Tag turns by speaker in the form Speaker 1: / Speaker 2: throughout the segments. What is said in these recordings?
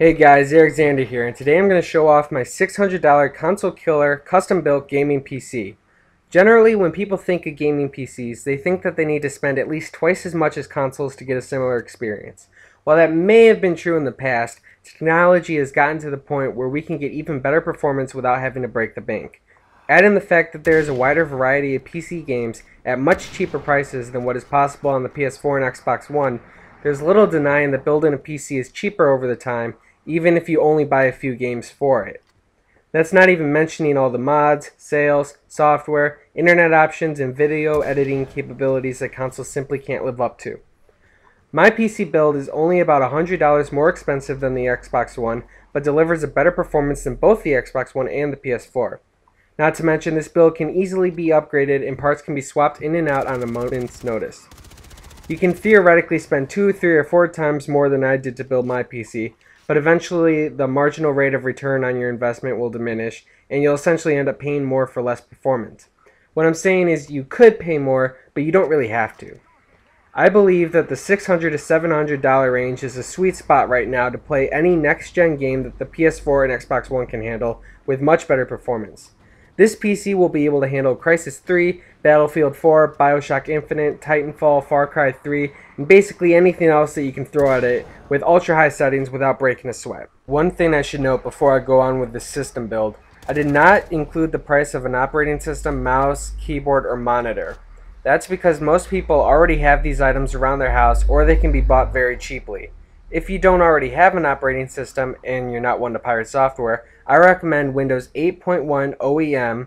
Speaker 1: Hey guys, Alexander here, and today I'm going to show off my $600 console killer custom-built gaming PC. Generally, when people think of gaming PCs, they think that they need to spend at least twice as much as consoles to get a similar experience. While that may have been true in the past, technology has gotten to the point where we can get even better performance without having to break the bank. Add in the fact that there is a wider variety of PC games at much cheaper prices than what is possible on the PS4 and Xbox One, there's little denying that building a PC is cheaper over the time, even if you only buy a few games for it. That's not even mentioning all the mods, sales, software, internet options, and video editing capabilities that consoles simply can't live up to. My PC build is only about $100 more expensive than the Xbox One, but delivers a better performance than both the Xbox One and the PS4. Not to mention, this build can easily be upgraded and parts can be swapped in and out on a moment's notice. You can theoretically spend 2, 3, or 4 times more than I did to build my PC, but eventually the marginal rate of return on your investment will diminish, and you'll essentially end up paying more for less performance. What I'm saying is you could pay more, but you don't really have to. I believe that the $600 to $700 range is a sweet spot right now to play any next-gen game that the PS4 and Xbox One can handle with much better performance. This PC will be able to handle Crysis 3, Battlefield 4, Bioshock Infinite, Titanfall, Far Cry 3, and basically anything else that you can throw at it with ultra high settings without breaking a sweat. One thing I should note before I go on with this system build, I did not include the price of an operating system, mouse, keyboard, or monitor. That's because most people already have these items around their house, or they can be bought very cheaply. If you don't already have an operating system and you're not one to pirate software, I recommend Windows 8.1 OEM,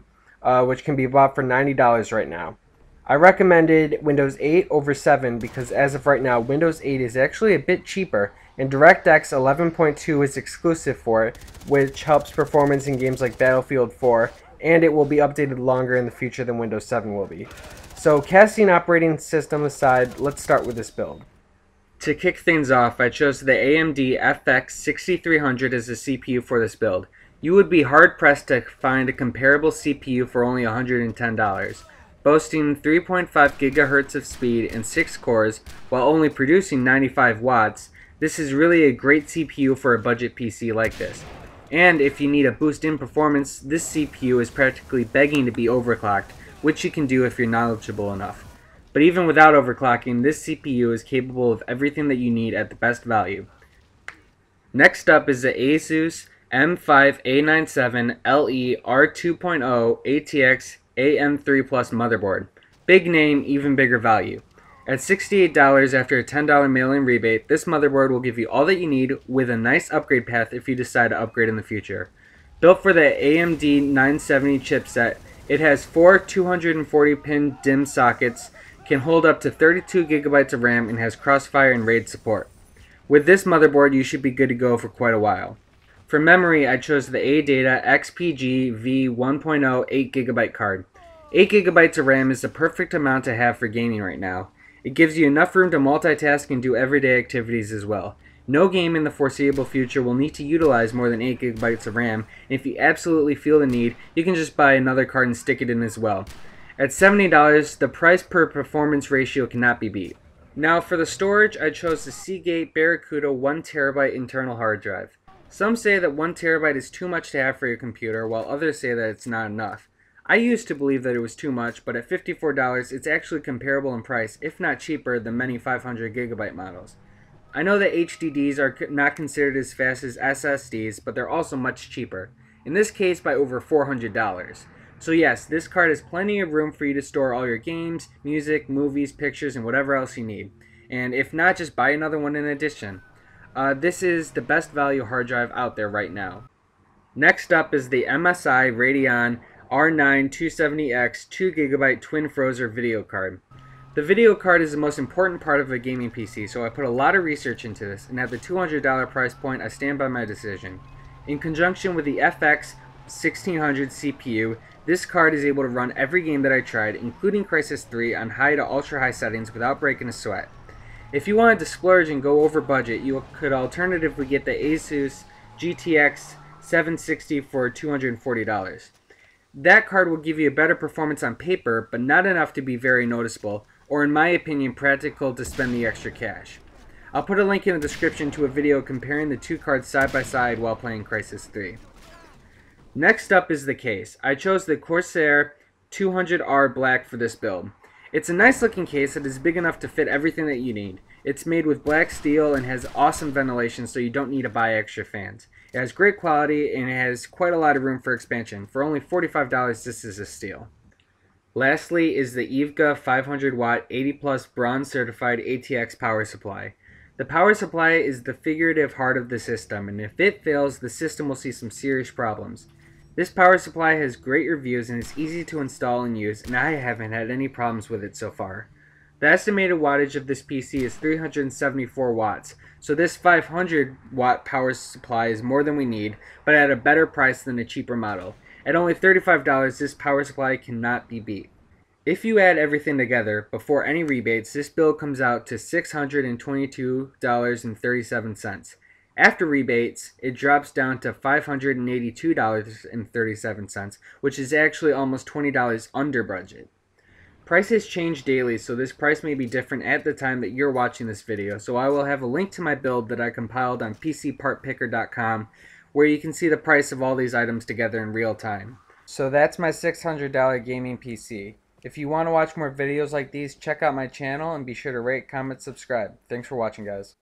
Speaker 1: which can be bought for $90 right now. I recommended Windows 8 over 7 because as of right now, Windows 8 is actually a bit cheaper, and DirectX 11.2 is exclusive for it, which helps performance in games like Battlefield 4, and it will be updated longer in the future than Windows 7 will be. So casting operating system aside, let's start with this build. To kick things off, I chose the AMD FX 6300 as the CPU for this build. You would be hard-pressed to find a comparable CPU for only $110. Boasting 3.5 GHz of speed and 6 cores while only producing 95 watts, this is really a great CPU for a budget PC like this. And if you need a boost in performance, this CPU is practically begging to be overclocked, which you can do if you're knowledgeable enough. But even without overclocking, this CPU is capable of everything that you need at the best value. Next up is the Asus M5A97LE R2.0 ATX AM3 Plus motherboard. Big name, even bigger value. At $68 after a $10 mail-in rebate, this motherboard will give you all that you need with a nice upgrade path if you decide to upgrade in the future. Built for the AMD 970 chipset, it has 4 240-pin DIMM sockets, can hold up to 32 GB of RAM, and has Crossfire and RAID support. With this motherboard, you should be good to go for quite a while. For memory, I chose the ADATA XPG V1.0 8GB card. 8GB of RAM is the perfect amount to have for gaming right now. It gives you enough room to multitask and do everyday activities as well. No game in the foreseeable future will need to utilize more than 8GB of RAM, and if you absolutely feel the need, you can just buy another card and stick it in as well. At $70, the price per performance ratio cannot be beat. Now for the storage, I chose the Seagate Barracuda 1TB internal hard drive. Some say that 1TB is too much to have for your computer, while others say that it's not enough. I used to believe that it was too much, but at $54, it's actually comparable in price, if not cheaper, than many 500GB models. I know that HDDs are not considered as fast as SSDs, but they're also much cheaper. In this case, by over $400. So yes, this card has plenty of room for you to store all your games, music, movies, pictures, and whatever else you need. And if not, just buy another one in addition. This is the best value hard drive out there right now. Next up is the MSI Radeon R9 270X 2GB Twin Frozr video card. The video card is the most important part of a gaming PC, so I put a lot of research into this, and at the $200 price point, I stand by my decision. In conjunction with the FX 1600 CPU, this card is able to run every game that I tried, including Crysis 3, on high to ultra high settings without breaking a sweat. If you wanted to splurge and go over budget, you could alternatively get the Asus GTX 760 for $240. That card will give you a better performance on paper, but not enough to be very noticeable, or in my opinion practical to spend the extra cash. I'll put a link in the description to a video comparing the two cards side by side while playing Crysis 3. Next up is the case. I chose the Corsair 200R Black for this build. It's a nice looking case that is big enough to fit everything that you need. It's made with black steel and has awesome ventilation, so you don't need to buy extra fans. It has great quality and it has quite a lot of room for expansion. For only $45, this is a steal. Lastly is the EVGA 500 watt 80 plus bronze certified ATX power supply. The power supply is the figurative heart of the system, and if it fails, the system will see some serious problems. This power supply has great reviews and is easy to install and use, and I haven't had any problems with it so far. The estimated wattage of this PC is 374 watts, so this 500 watt power supply is more than we need, but at a better price than a cheaper model. At only $35, this power supply cannot be beat. If you add everything together, before any rebates, this bill comes out to $622.37. After rebates, it drops down to $582.37, which is actually almost $20 under budget. Prices change daily, so this price may be different at the time that you're watching this video, so I will have a link to my build that I compiled on PCPartPicker.com where you can see the price of all these items together in real time. So that's my $600 gaming PC. If you want to watch more videos like these, check out my channel and be sure to rate, comment, subscribe. Thanks for watching, guys.